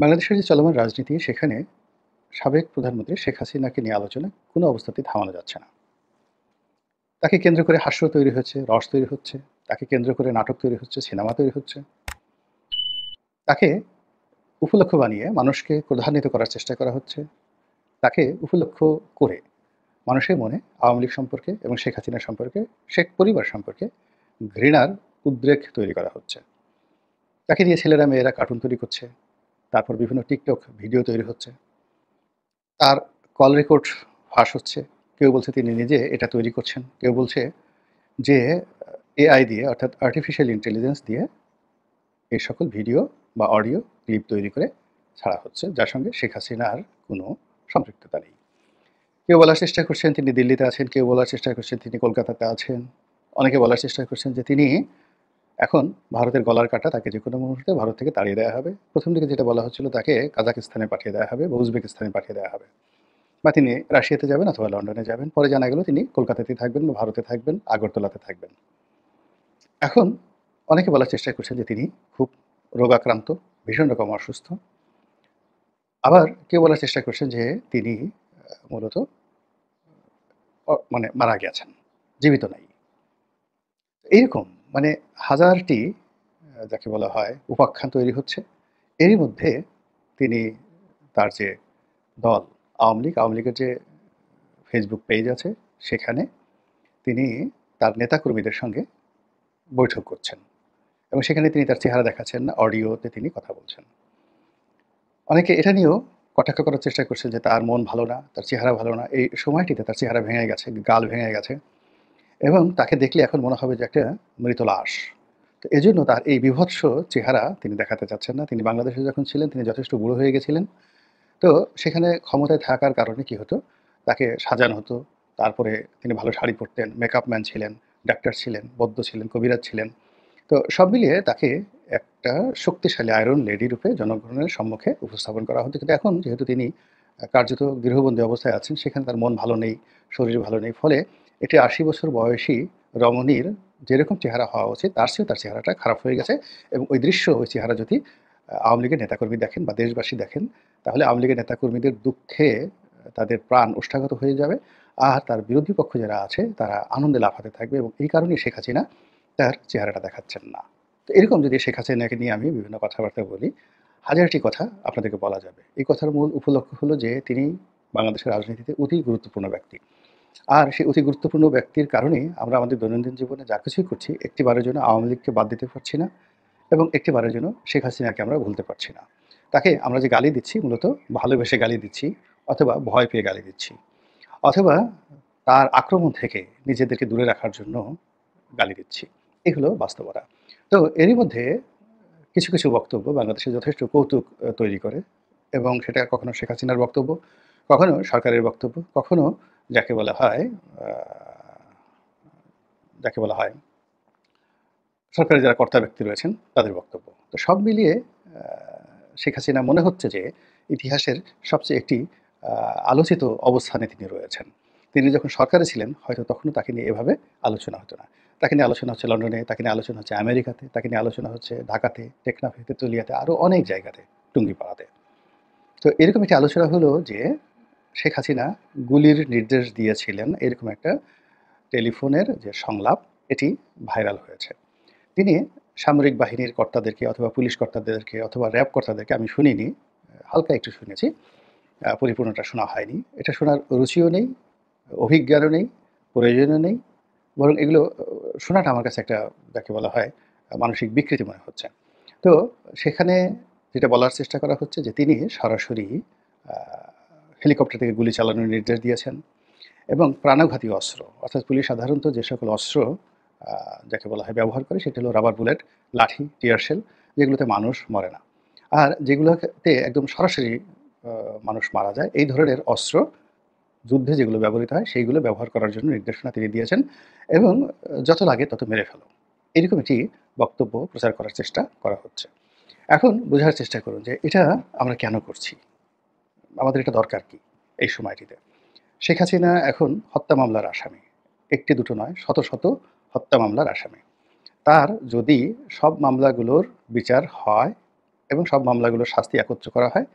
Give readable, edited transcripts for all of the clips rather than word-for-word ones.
বাংলাদেশের যে চলমান রাজনীতি সেখানে সাবেক প্রধানমন্ত্রী শেখ হাসিনাকে নিয়ে আলোচনা কোনো অবস্থাতেই থামানো যাচ্ছে না। তাকে কেন্দ্র করে হাস্য তৈরি হচ্ছে, রস তৈরি হচ্ছে, তাকে কেন্দ্র করে নাটক তৈরি হচ্ছে, সিনেমা তৈরি হচ্ছে। তাকে উপলক্ষ বানিয়ে মানুষকে ক্রোধান্বিত করার চেষ্টা করা হচ্ছে। তাকে উপলক্ষ করে মানুষের মনে আওয়ামী লীগ সম্পর্কে এবং শেখ হাসিনা সম্পর্কে, শেখ পরিবার সম্পর্কে ঘৃণার উদ্রেক তৈরি করা হচ্ছে। তাকে দিয়ে ছেলেরা মেয়েরা কার্টুন তৈরি করছে। তারপর বিভিন্ন টিকটক ভিডিও তৈরি হচ্ছে। তার কল রেকর্ড ফাঁস হচ্ছে। কেউ বলছে তিনি নিজে এটা তৈরি করছেন। কেউ বলছে যে এআই দিয়ে অর্থাৎ আর্টিফিশিয়াল ইন্টেলিজেন্স দিয়ে এই সকল ভিডিও বা অডিও ক্লিপ তৈরি করে ছাড়া হচ্ছে, যার সঙ্গে শেখ হাসিনার কোনো সম্পৃক্ততা নেই। কেউ বলার চেষ্টা করছেন তিনি দিল্লিতে আছেন, কেউ বলার চেষ্টা করছেন তিনি কলকাতাতে আছেন। অনেকে বলার চেষ্টা করছেন যে তিনি এখন ভারতের গলার কাঁটা, তাকে যেকোনো মুহূর্তে ভারত থেকে তাড়িয়ে দেওয়া হবে। প্রথম দিকে যেটা বলা হচ্ছিল তাকে কাজাকিস্তানে পাঠিয়ে দেওয়া হবে বা উজবেকিস্তানে পাঠিয়ে দেওয়া হবে। বা তিনি রাশিয়াতে যাবেন অথবা লন্ডনে যাবেন। পরে জানা গেল তিনি কলকাতাতেই থাকবেন বা ভারতে থাকবেন, আগরতলাতে থাকবেন। এখন অনেকে বলার চেষ্টা করছেন যে তিনি খুব রোগাক্রান্ত, ভীষণ রকম অসুস্থ। আবার কেউ বলার চেষ্টা করছেন যে তিনি মূলত মানে মারা গেছেন, জীবিত নাই। এইরকম মানে হাজারটি যাকে বলা হয় উপাখ্যান তৈরি হচ্ছে। এরই মধ্যে তিনি তার যে দল আওয়ামী লীগের যে ফেসবুক পেজ আছে সেখানে তিনি তার নেতাকর্মীদের সঙ্গে বৈঠক করছেন এবং সেখানে তিনি তার চেহারা দেখাচ্ছেন না, অডিওতে তিনি কথা বলছেন। অনেকে এটা নিয়েও কটাক্ষ করার চেষ্টা করছে যে তার মন ভালো না, তার চেহারা ভালো না। এই সময়টিতে তার চেহারা ভেঙে গেছে, গাল ভেঙে গেছে এবং তাকে দেখলে এখন মনে হবে যে একটা মৃত লাশ। তো এজন্য তার এই বীভৎস চেহারা তিনি দেখাতে চাচ্ছেন না। তিনি বাংলাদেশে যখন ছিলেন তিনি যথেষ্ট বুড়ো হয়ে গেছিলেন। তো সেখানে ক্ষমতায় থাকার কারণে কি হতো, তাকে সাজানো হতো। তারপরে তিনি ভালো শাড়ি পরতেন, মেকআপ ম্যান ছিলেন, ডাক্তার ছিলেন, বৈদ্য ছিলেন, কবিরাজ ছিলেন। তো সব মিলিয়ে তাকে একটা শক্তিশালী আয়রন লেডি রূপে জনগণের সম্মুখে উপস্থাপন করা হতো। কিন্তু এখন যেহেতু তিনি কার্যত গৃহবন্দী অবস্থায় আছেন, সেখানে তার মন ভালো নেই, শরীর ভালো নেই। ফলে একটি ৮০ বছর বয়সী রমণীর যেরকম চেহারা হওয়া উচিত, তার চেয়েও তার চেহারাটা খারাপ হয়ে গেছে এবং ওই দৃশ্য, ওই চেহারা যদি আওয়ামী লীগের নেতাকর্মী দেখেন বা দেশবাসী দেখেন, তাহলে আওয়ামী লীগের নেতাকর্মীদের দুঃখে তাদের প্রাণ ওষ্ঠাগত হয়ে যাবে। আর তার বিরোধী পক্ষ যারা আছে, তারা আনন্দে লাফাতে থাকবে এবং এই কারণেই শেখ হাসিনা তার চেহারাটা দেখাচ্ছেন না। তো এরকম যদি শেখ হাসিনাকে নিয়ে আমি বিভিন্ন কথাবার্তা বলি, হাজারটি কথা আপনাদেরকে বলা যাবে। এই কথার মূল উপলক্ষ হলো যে তিনি বাংলাদেশের রাজনীতিতে অতি গুরুত্বপূর্ণ ব্যক্তি। আর সেই অতি গুরুত্বপূর্ণ ব্যক্তির কারণেই আমরা আমাদের দৈনন্দিন জীবনে যা কিছুই করছি, একটিবারের জন্য আওয়ামী লীগকে বাদ দিতে পারছি না এবং একটিবারের জন্য শেখ হাসিনাকে আমরা ভুলতে পারছি না। তাকে আমরা যে গালি দিচ্ছি মূলত ভালোবেসে গালি দিচ্ছি অথবা ভয় পেয়ে গালি দিচ্ছি। অথবা তার আক্রমণ থেকে নিজেদেরকে দূরে রাখার জন্য গালি দিচ্ছি। এই হলো বাস্তবতা। তো এরই মধ্যে কিছু, কিছু বক্তব্য বাংলাদেশে যথেষ্ট কৌতুক তৈরি করে এবং সেটা কখনো শেখ হাসিনার বক্তব্য, কখনো সরকারের বক্তব্য, কখনো যাকে বলা হয় আ যাকে বলা হয় সরকারের যারা কর্তা ব্যক্তি রয়েছেন তাদের বক্তব্য। তো সব মিলিয়ে আ শেখ হাসিনা মনে হচ্ছে যে ইতিহাসের সবচেয়ে একটি আ আলোচিত অবস্থানে তিনি রয়েছেন। তিনি যখন সরকারে ছিলেন হয়তো তখনও তাকে নিয়ে এভাবে আলোচনা হতো না। তাকে নিয়ে আলোচনা হচ্ছে লন্ডনে, তাকে নিয়ে আলোচনা হচ্ছে আমেরিকাতে, তাকে নিয়ে আলোচনা হচ্ছে ঢাকাতে, টেকনাফে, তেঁতুলিয়াতে, আরও অনেক জায়গাতে, টুঙ্গিপাড়াতে। তো এরকম একটি আলোচনা হলো যে শেখ হাসিনা গুলির নির্দেশ দিয়েছিলেন, এরকম একটা টেলিফোনের যে সংলাপ, এটি ভাইরাল হয়েছে। তিনি সামরিক বাহিনীর কর্তাদেরকে অথবা পুলিশ কর্তাদেরকে অথবা র্যাব কর্তাদেরকে আমি শুনিনি। হালকা একটু শুনেছি। পরিপূর্ণটা শোনা হয়নি। এটা শোনার রুচিও নেই, অভিজ্ঞানও নেই, প্রয়োজনও নেই। বরং এগুলো শোনাটা আমার কাছে একটা যাকে বলা হয় মানসিক বিকৃতি মনে হচ্ছে। তো সেখানে যেটা বলার চেষ্টা করা হচ্ছে যে তিনি সরাসরি আ হেলিকপ্টার থেকে গুলি চালানোর নির্দেশ দিয়েছেন এবং প্রাণঘাতী অস্ত্র অর্থাৎ পুলিশ সাধারণত যে সকল অস্ত্র আ যাকে বলা হয় ব্যবহার করে সেটা হলো রাবার বুলেট, লাঠি, টিয়ার শেল, যেগুলোতে মানুষ মরে না। আর যেগুলোতে একদম সরাসরি আ মানুষ মারা যায়, এই ধরনের অস্ত্র যুদ্ধে যেগুলো ব্যবহৃত হয় সেইগুলো ব্যবহার করার জন্য নির্দেশনা তিনি দিয়েছেন এবং যত লাগে তত মেরে ফেলো। এরকম একটি বক্তব্য প্রচার করার চেষ্টা করা হচ্ছে। এখন বোঝার চেষ্টা করুন যে এটা আমরা কেন করছি? আমাদের এটা দরকার কি এই সময়টিতে? শেখ হাসিনা এখন হত্যা মামলার আসামি। একটি দুটো নয়, শত, শত হত্যা মামলার আসামি। তার যদি সব মামলাগুলোর বিচার হয় এবং সব মামলাগুলোর শাস্তি একত্র করা হয়।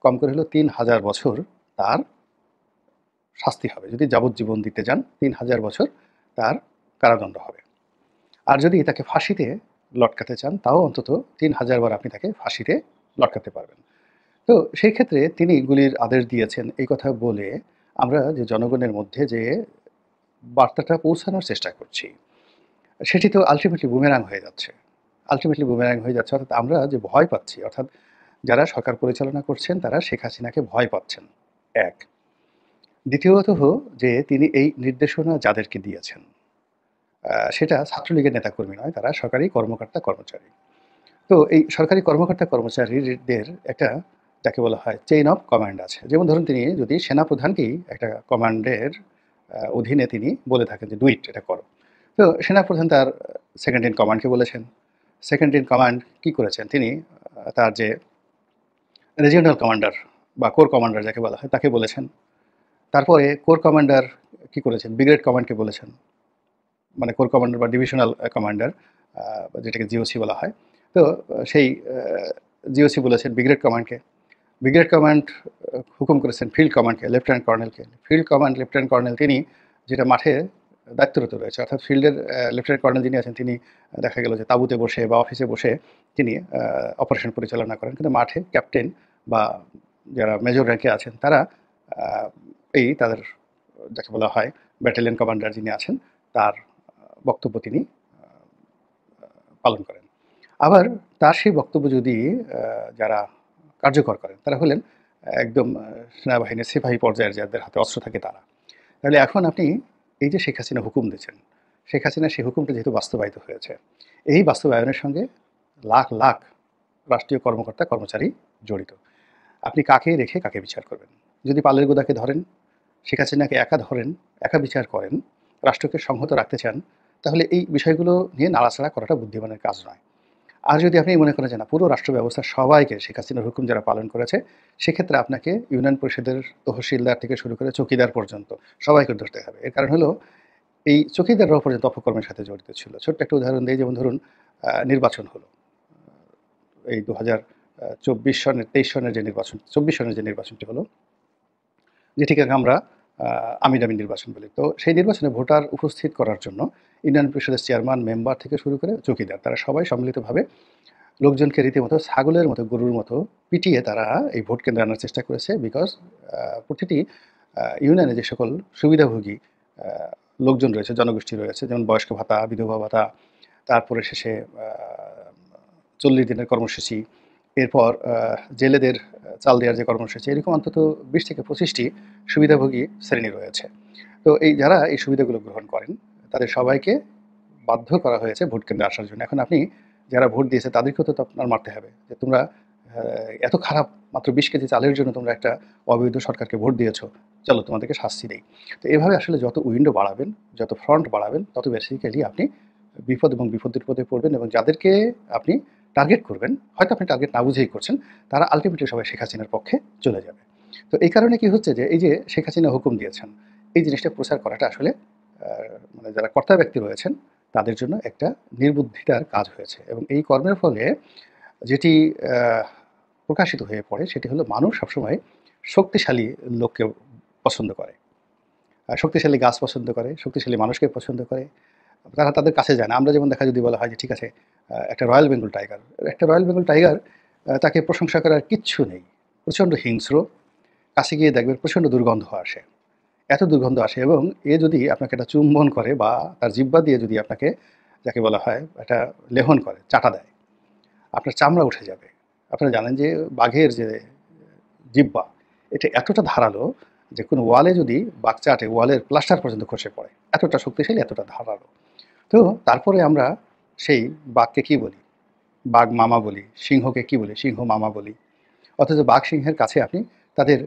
কম করে হলেও ৩,০০০ বছর তার শাস্তি হবে। যদি যাবজ্জীবন দিতে যান ৩,০০০ বছর তার কারাদণ্ড হবে। আর যদি তাকে ফাঁসিতে লটকাতে চান তাও অন্তত ৩,০০০ বার আপনি তাকে ফাঁসিতে লটকাতে পারবেন। তো সেই ক্ষেত্রে তিনি গুলির আদেশ দিয়েছেন এই কথা বলে আমরা যে জনগণের মধ্যে যে বার্তাটা পৌঁছানোর চেষ্টা করছি, সেটি তো আল্টিমেটলি বুমেরাং হয়ে যাচ্ছে। আল্টিমেটলি বুমেরাং হয়ে যাচ্ছে অর্থাৎ আমরা যে ভয় পাচ্ছি, অর্থাৎ যারা সরকার পরিচালনা করছেন তারা শেখ হাসিনাকে ভয় পাচ্ছেন, এক। দ্বিতীয়ত যে তিনি এই নির্দেশনা যাদেরকে দিয়েছেন, সেটা ছাত্রলীগের নেতাকর্মী নয়, তারা সরকারি কর্মকর্তা কর্মচারী। তো এই সরকারি কর্মকর্তা কর্মচারীদের একটা যাকে বলা হয় চেইন অফ কমান্ড আছে। যেমন ধরুন তিনি যদি সেনাপ্রধানকেই একটা কমান্ডের অধীনে তিনি বলে থাকেন যে ডু ইট, এটা করো। তো সেনাপ্রধান তার সেকেন্ড ইন কমান্ডকে বলেছেন। সেকেন্ড ইন কমান্ড কি করেছেন তিনি, তার যে রিজিওনাল কমান্ডার বা কোর কমান্ডার যাকে বলা হয় তাকে বলেছেন। তারপরে কোর কমান্ডার কি করেছেন, ব্রিগেড কমান্ডকে বলেছেন, মানে কোর কমান্ডার বা ডিভিশনাল কমান্ডার, যেটাকে জিওসি বলা হয়। তো সেই জিওসি বলেছেন ব্রিগেড কমান্ডকে। ব্রিগেড কমান্ড হুকুম করেছেন ফিল্ড কমান্ডকে, লেফটেন্যান্ট কর্নেলকে। ফিল্ড কমান্ড লেফটেন্যান্ট কর্নেল তিনি যেটা মাঠে দায়িত্বরত রয়েছে, অর্থাৎ ফিল্ডের লেফটেন্যান্ট কর্নেল যিনি আছেন তিনি দেখা গেল যে তাঁবুতে বসে বা অফিসে বসে তিনি অপারেশন পরিচালনা করেন, কিন্তু মাঠে ক্যাপ্টেন বা যারা মেজর র্যাঙ্কে আছেন তারা এই তাদের যাকে বলা হয় ব্যাটালিয়ন কমান্ডার যিনি আছেন তার বক্তব্য তিনি পালন করেন। আবার তার সেই বক্তব্য যদি যারা কার্যকর করেন তারা হলেন একদম সেনাবাহিনীর সিপাহী পর্যায়ের যাদের হাতে অস্ত্র থাকে তারা। তাহলে এখন আপনি এই যে শেখ হাসিনা হুকুম দিয়েছেন, শেখ হাসিনা সেই হুকুমটা যেহেতু বাস্তবায়িত হয়েছে, এই বাস্তবায়নের সঙ্গে লাখ লাখ রাষ্ট্রীয় কর্মকর্তা কর্মচারী জড়িত। আপনি কাকে রেখে কাকে বিচার করবেন? যদি পালের গোদাকে ধরেন, শেখ হাসিনাকে একা ধরেন, একা বিচার করেন, রাষ্ট্রকে সংহত রাখতে চান, তাহলে এই বিষয়গুলো নিয়ে নাড়াচাড়া করাটা বুদ্ধিমানের কাজ নয়। আর যদি আপনি মনে করেন যে না, পুরো রাষ্ট্র ব্যবস্থার সবাইকে শেখ হাসিনার হুকুম যারা পালন করেছে, সেক্ষেত্রে আপনাকে ইউনিয়ন পরিষদের তহসিলদার থেকে শুরু করে চৌকিদার পর্যন্ত সবাইকে ধরতে হবে। এর কারণ হলো এই চৌকিদাররাও পর্যন্ত অপকর্মের সাথে জড়িত ছিল। ছোট্ট একটা উদাহরণ দেই, যেমন ধরুন নির্বাচন হলো এই ২০২৪ সনের ২৩ সনের যে নির্বাচন, ২৪ সনের যে নির্বাচনটি হলো, যেটিকে আমরা আমিন আমিন নির্বাচন বলি। তো সেই নির্বাচনে ভোটার উপস্থিত করার জন্য ইউনিয়ন পরিষদের চেয়ারম্যান, মেম্বার থেকে শুরু করে চৌকিদার তারা সবাই সম্মিলিতভাবে লোকজনকে রীতিমতো ছাগলের মতো, গরুর মতো পিটিয়ে তারা এই ভোট কেন্দ্রে আনার চেষ্টা করেছে। বিকজ প্রতিটি ইউনিয়নে যে সকল সুবিধাভোগী লোকজন রয়েছে, জনগোষ্ঠী রয়েছে, যেমন বয়স্ক ভাতা, বিধবা ভাতা, তারপরে শেষে ৪০ দিনের কর্মসূচি, এরপর জেলেদের চাল দেওয়ার যে কর্মসূচি, এরকম অন্তত ২০ থেকে ২৫টি সুবিধাভোগী শ্রেণী রয়েছে। তো এই যারা এই সুবিধাগুলো গ্রহণ করেন তাদের সবাইকে বাধ্য করা হয়েছে ভোট কেন্দ্রে আসার জন্য। এখন আপনি যারা ভোট দিয়েছে তাদেরকেও তো আপনার মারতে হবে যে তোমরা এত খারাপ, মাত্র ২০ কেজি চালের জন্য তোমরা একটা অবৈধ সরকারকে ভোট দিয়েছো, চলো তোমাদেরকে শাস্তি দেই। তো এভাবে আসলে যত উইন্ডো বাড়াবেন, যত ফ্রন্ট বাড়াবেন, তত বেসিক্যালি আপনি বিপদ এবং বিপদের পদে পড়বেন, এবং যাদেরকে আপনি টার্গেট করবেন, হয়তো আপনি টার্গেট না বুঝেই করছেন, তারা আলটিমেটলি সবাই শেখ হাসিনার পক্ষে চলে যাবে। তো এই কারণে কি হচ্ছে যে এই যে শেখ হাসিনা হুকুম দিয়েছেন, এই জিনিসটা প্রচার করাটা আসলে মানে যারা কর্তা ব্যক্তি রয়েছেন তাদের জন্য একটা নির্বুদ্ধিতার কাজ হয়েছে, এবং এই কর্মের ফলে যেটি প্রকাশিত হয়ে পড়ে সেটি হলো মানুষ সবসময় শক্তিশালী লোককে পছন্দ করে, শক্তিশালী গাছ পছন্দ করে, শক্তিশালী মানুষকে পছন্দ করে। তারা তাদের কাছে যায় না। আমরা যেমন দেখা যদি বলা হয় যে ঠিক আছে একটা রয়্যাল বেঙ্গল টাইগার, একটা রয়্যাল বেঙ্গল টাইগার তাকে প্রশংসা করার কিচ্ছু নেই, প্রচণ্ড হিংস্র, কাছে গিয়ে দেখবেন প্রচণ্ড দুর্গন্ধ আসে, এত দুর্গন্ধ আসে, এবং এ যদি আপনাকে একটা চুম্বন করে বা তার জিহ্বা দিয়ে যদি আপনাকে যাকে বলা হয় একটা লেহন করে, চাটা দেয়, আপনার চামড়া উঠে যাবে। আপনারা জানেন যে বাঘের যে জিহ্বা, এটা এতটা ধারালো যে কোনো ওয়ালে যদি বাঘ চাটে, ওয়ালের প্লাস্টার পর্যন্ত খসে পড়ে, এতটা শক্তিশালী, এতটা ধারালো। তো তারপরে আমরা সেই বাঘকে কী বলি? বাঘ মামা বলি। সিংহকে কী বলি? সিংহ মামা বলি। অথচ বাঘ সিংহের কাছে আপনি তাদের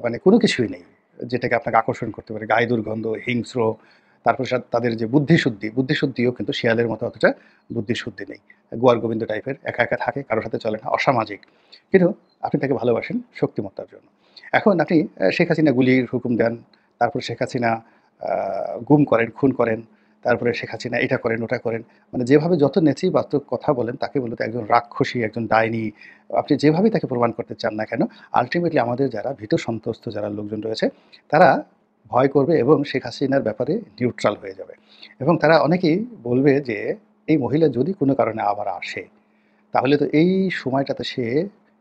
মানে কোনো কিছুই নেই যেটাকে আপনাকে আকর্ষণ করতে পারে, গায়ে দুর্গন্ধ, হিংস্র, তারপর তাদের যে বুদ্ধিশুদ্ধিও কিন্তু শিয়ালের মতো অতটা বুদ্ধিশুদ্ধি নেই, গোয়ার গোবিন্দ টাইপের, একা একা থাকে, কারোর সাথে চলে না, অসামাজিক, কিন্তু আপনি তাকে ভালোবাসেন শক্তিমত্তার জন্য। এখন আপনি শেখ হাসিনা গুলির হুকুম দেন, তারপর শেখ হাসিনা গুম করেন, খুন করেন, তারপরে শেখ হাসিনা এটা করেন, ওটা করেন। মানে যেভাবে যত নেতিবাচক কথা বলেন তাকে মূলত একজন রাক্ষসী, একজন ডাইনি। আপনি যেভাবেই তাকে প্রমাণ করতে চান না কেন, আল্টিমেটলি আমাদের যারা ভীত সন্ত্রস্ত যারা লোকজন রয়েছে, তারা ভয় করবে এবং শেখ হাসিনার ব্যাপারে নিউট্রাল হয়ে যাবে। এবং তারা অনেকেই বলবে যে, এই মহিলা যদি কোনো কারণে আবার আসে, তাহলে তো এই সময়টাতে সে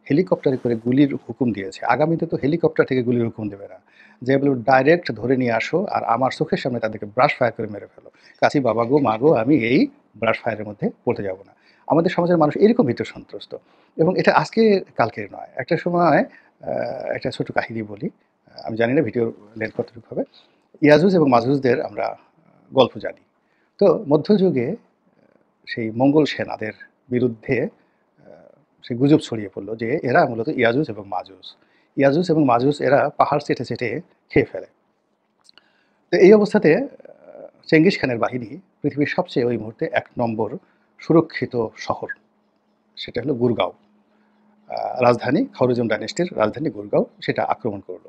হেলিকপ্টারে করে গুলির হুকুম দিয়েছে। আগামীতে তো হেলিকপ্টার থেকে গুলির হুকুম দেবে না। যে বলবে ডাইরেক্ট ধরে নিয়ে আসো আর আমার চোখের সামনে তাদেরকে ব্রাশ ফায়ার করে মেরে ফেলো। কাছি বাবা গো, মা গো, আমি এই ব্রাশ ফায়ারের মধ্যে পড়তে যাব না। আমাদের সমাজের মানুষ এরকম ভীত সন্ত্রস্ত। এবং এটা আজকে কালকের নয়। একটা সময় একটা ছোট কাহিনী বলি। আমি জানি না ভিডিও লেন্থ কতটুকু হবে। ইয়াজুজ এবং মাজুজদের আমরা গল্প জানি। তো মধ্যযুগে সেই মঙ্গল সেনাদের বিরুদ্ধে সেই গুজব ছড়িয়ে পড়ল যে এরা মূলত ইয়াজুজ এবং মাজুজ। ইয়াজুজ এবং মাজুজ এরা পাহাড় চেটে, চেটে খেয়ে ফেলে। তো এই অবস্থাতে চেঙ্গিস খানের বাহিনী পৃথিবীর সবচেয়ে ওই মুহূর্তে ১ নম্বর সুরক্ষিত শহর, সেটা হলো গুরগাঁও। রাজধানী খাওয়ারিজম ডাইনেস্টির রাজধানী গুরগাঁও, সেটা আক্রমণ করল।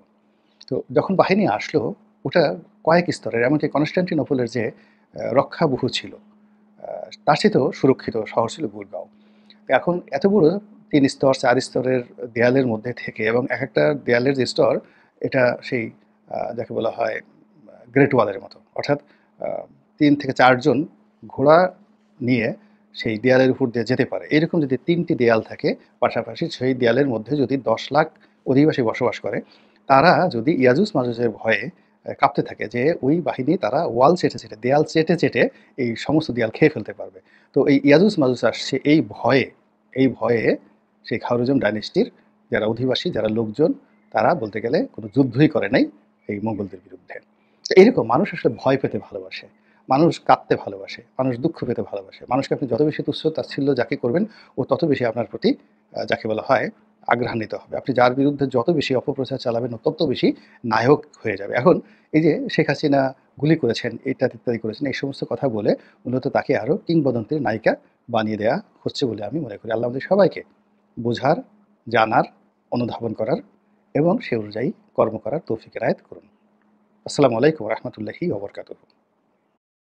তো যখন বাহিনী আসলো, ওটা কয়েক স্তরের, এমনকি কনস্টান্টিনোপলের যে রক্ষাবহু ছিল, তার চেয়েতেও সুরক্ষিত শহর ছিল গুরগাঁও। তো এখন এত বড় ৩ স্তর ৪ স্তরের দেয়ালের মধ্যে থেকে, এবং একেকটা দেয়ালের যে স্তর, এটা সেই যাকে বলা হয় গ্রেট ওয়ালের মতো। অর্থাৎ ৩ থেকে ৪ জন ঘোড়া নিয়ে সেই দেয়ালের উপর দিয়ে যেতে পারে। এরকম যদি ৩টি দেয়াল থাকে পাশাপাশি, সেই দেয়ালের মধ্যে যদি ১০ লাখ অধিবাসী বসবাস করে, তারা যদি ইয়াজুজ মাজুজের ভয়ে কাঁপতে থাকে যে ওই বাহিনী তারা ওয়াল চেটে, চেটে দেয়াল চেটে, চেটে এই সমস্ত দেয়াল খেয়ে ফেলতে পারবে। তো এই ইয়াজুজ মাজুজ আসছে এই ভয়ে সেই খাওয়ারিজম ডাইনেস্টির যারা অধিবাসী, যারা লোকজন, তারা বলতে গেলে কোনো যুদ্ধই করে নাই এই মঙ্গলদের বিরুদ্ধে। তো এরকম মানুষ আসলে ভয় পেতে ভালোবাসে, মানুষ কাঁদতে ভালোবাসে, মানুষ দুঃখ পেতে ভালোবাসে। মানুষকে আপনি যত বেশি তুচ্ছ তাচ্ছিল্য যাকে করবেন, ও তত বেশি আপনার প্রতি যাকে বলা হয় আগ্রহান্বিত হবে। আপনি যার বিরুদ্ধে যত বেশি অপপ্রচার চালাবেন, ও তত বেশি নায়ক হয়ে যাবে। এখন এই যে শেখ হাসিনা গুলি করেছেন, ইত্যাদি করেছেন, এই সমস্ত কথা বলে মূলত তাকে আরও কিংবদন্তির নায়িকা বানিয়ে দেওয়া হচ্ছে বলে আমি মনে করি। আল্লাহ আমাদের সবাইকে বোঝার, জানার, অনুধাবন করার এবং সে অনুযায়ী কর্ম করার তৌফিক এনায়েত করুন। আসসালামু আলাইকুম ওয়া রাহমাতুল্লাহি ওয়া বারাকাতুহু।